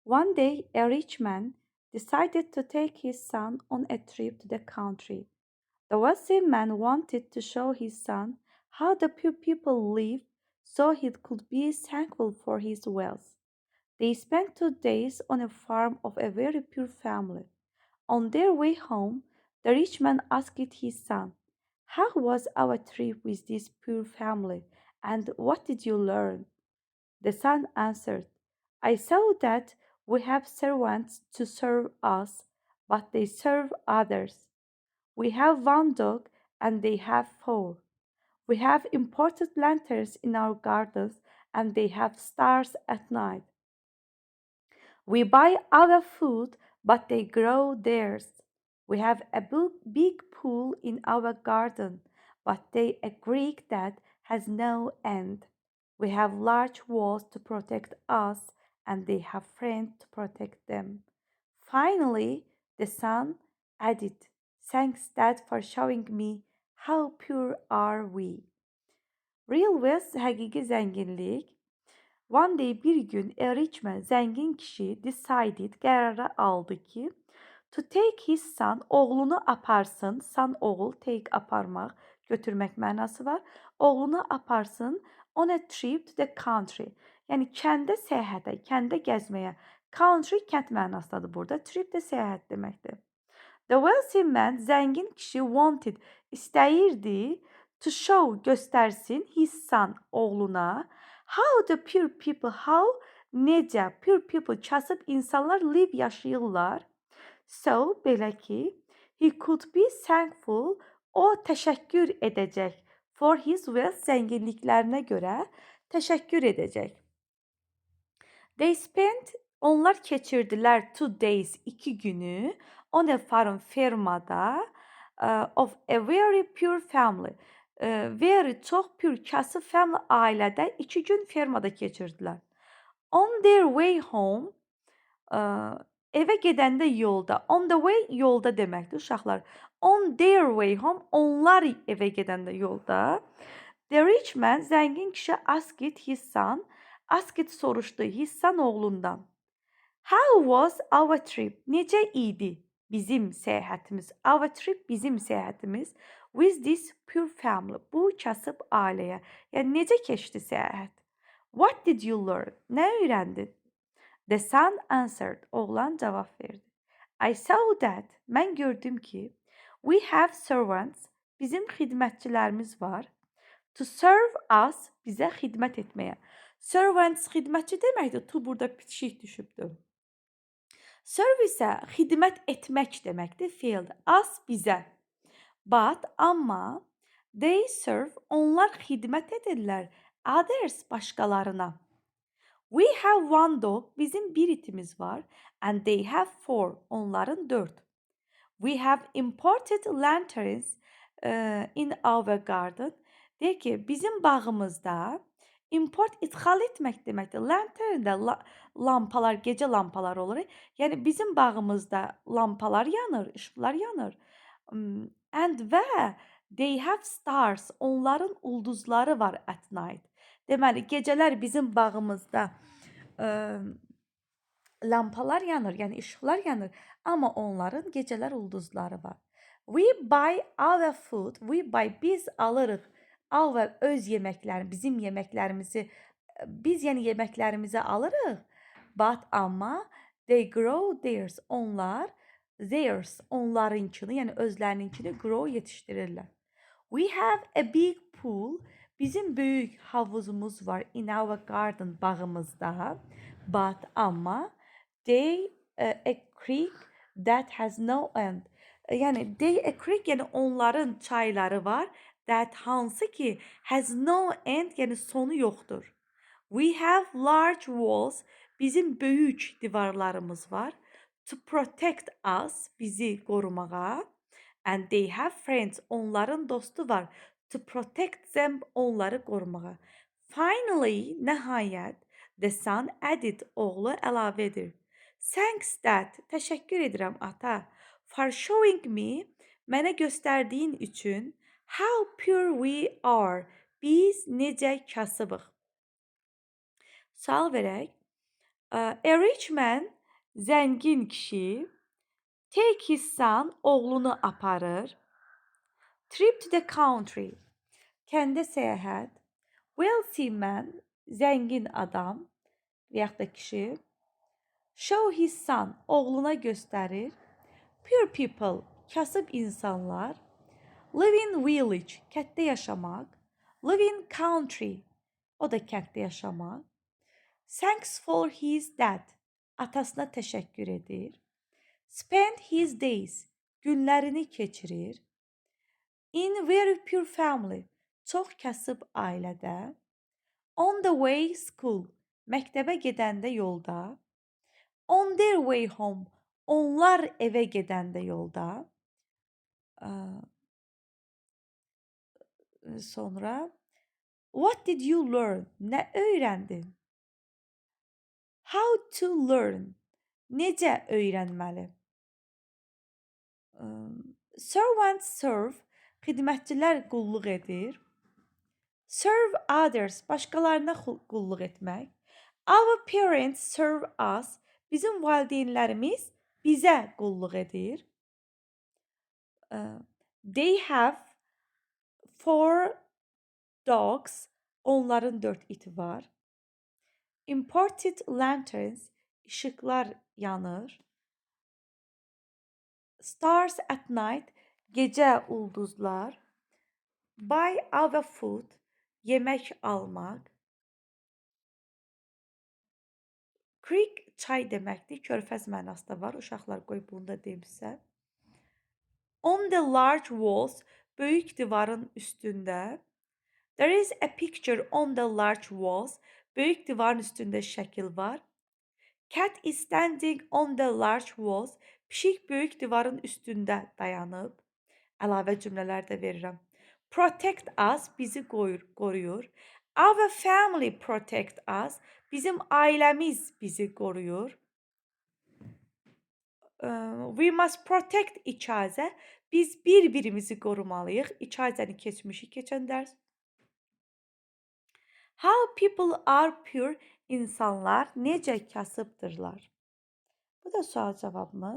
One day, a rich man decided to take his son on a trip to the country. The wealthy man wanted to show his son how the poor people live so he could be thankful for his wealth. They spent 2 days on a farm of a very poor family. On their way home, the rich man asked his son, "How was our trip with this poor family, and what did you learn?" The son answered, "I saw that we have servants to serve us, but they serve others. We have one dog, and they have four. We have imported lanterns in our gardens, and they have stars at night. We buy our food, but they grow theirs. We have a big pool in our garden, but they a creek that has no end. We have large walls to protect us, and they have friends to protect them." Finally, the son added, "Thanks, Dad, for showing me how pure are we." Real wealth, həqiqi zənginlik. One day bir gün a rich man, zəngin kişi decided, qərara aldı ki, to take his son, oğlunu aparsın. Son oğul, take aparmaq, götürmək mənası var. Oğlunu aparsın on a trip to the country. Yəni kəndə səyahətə, kəndə gəzməyə. Country kənd mənasındadır burada. Trip də səyahət deməkdir. The wealthy man, zəngin kişi wanted, istəyirdi to show, göstərsin his son, oğluna how the poor people, how necə poor people, kasıb insanlar live, yaşayırlar. So, belə ki, he could be thankful, o təşəkkür edəcək for his wealth, zənginliklərinə görə təşəkkür edəcək. They spent, onlar keçirdilər 2 days, 2 günü on a farm, fermada of a very poor family. Very çox pür, kasıb family ailədə 2 gün fermada keçirdilər. On their way home, evə gedəndə yolda. On the way yolda deməkdir uşaqlar. On their way home, onlar evə gedəndə yolda. The rich man, zəngin kişi asked his son, asked soruşdu his son oğlundan. How was our trip? Necə idi bizim səyahətimiz? Our trip, bizim səyahətimiz with this poor family. Bu kasıb ailəyə. Yəni necə keçdi səyahət? What did you learn? Nə öyrəndin? The son answered. Oğlan cavab verdi. I saw that. Mən gördüm ki, we have servants. Bizim xidmətçilərimiz var. To serve us, bizə xidmət etməyə. Servants xidmətçi deməkdir. To burada pişik düşübdür. Serve isə xidmət etmək deməkdir. Fiildir. Us bizə. But amma they serve, onlar xidmət edirlər. Others, başqalarına. We have one dog, bizim bir itimiz var. And they have four, onların 4. We have imported lanterns in our garden. Deyir ki, bizim bağımızda import, ithal etmək deməkdir. Lantern də lampalar, gecə lampaları olur. Yəni bizim bağımızda lampalar yanır, işıqlar yanır. And və they have stars, onların ulduzları var at night. Deməli, gecələr bizim bağımızda lampalar yanır, yəni işıqlar yanır, amma onların gecələr ulduzları var. We buy our food, we buy, biz alırıq our, öz yeməklərimizi, bizim yeməklərimizi, biz yəni yeməklərimizi alırıq. But amma they grow theirs, onlar theirs, onlarınkini, yəni özlərininkini grow, yetişdirirlər. We have a big pool, bizim böyük havuzumuz var in our garden, bağımızda. But amma they a creek that has no end. Yəni they a creek, yəni onların çayları var. That hansı ki has no end, yəni sonu yoxdur. We have large walls, bizim böyük divarlarımız var. To protect us, bizi qorumağa. And they have friends, onların dostu var. To protect them, onları qorumağa. Finally, nəhayət, the son added, oğlu əlavə edir. Thanks, Dad, təşəkkür edirəm ata. For showing me, mənə göstərdiyin üçün, how pure we are, biz necə kasıbıq. Sual verək. A rich man Zəngin kişi. Take his son, oğlunu aparır. Trip to the country, kəndə səyahət. Wealthy man, zəngin adam və yaxud da kişi. Show his son, oğluna göstərir. Poor people, kasıb insanlar. Live in village, kənddə yaşamaq. Live in country, o da kənddə yaşamaq. Thanks for his dad, atasına təşəkkür edir. Spend his days, günlərini keçirir. In very poor family, çox kasıb ailədə. On the way school, məktəbə gedəndə yolda. On their way home, onlar evə gedəndə yolda. Sonra, what did you learn? Nə öyrəndin? How to learn? Necə öyrənməli? Servants serve, xidmətçilər qulluq edir. Serve others, başqalarına qulluq etmək. Our parents serve us, bizim valideynlərimiz bizə qulluq edir. They have 4 dogs, onların 4 iti var. Imported lanterns, işıqlar yanır. Stars at night, gecə ulduzlar. Buy our food, yemək almaq. Creek çay deməkdir, körfəz mənasında var. Uşaqlar qoy bunu da deyim sizə. On the large walls, böyük divarın üstündə. There is a picture on the large walls, böyük divarın üstündə şəkil var. Cat is standing on the large walls, pişik böyük divarın üstündə dayanıb. Əlavə cümlələr də verirəm. Protect us, bizi qoruyur. Our family protect us, bizim ailəmiz bizi qoruyur. We must protect each other, biz bir-birimizi qorumalıyıq. İcazəni keçmişik keçən dərs. How people are poor, insanlar necə kasıbdırlar? Bu da sual cavabımız.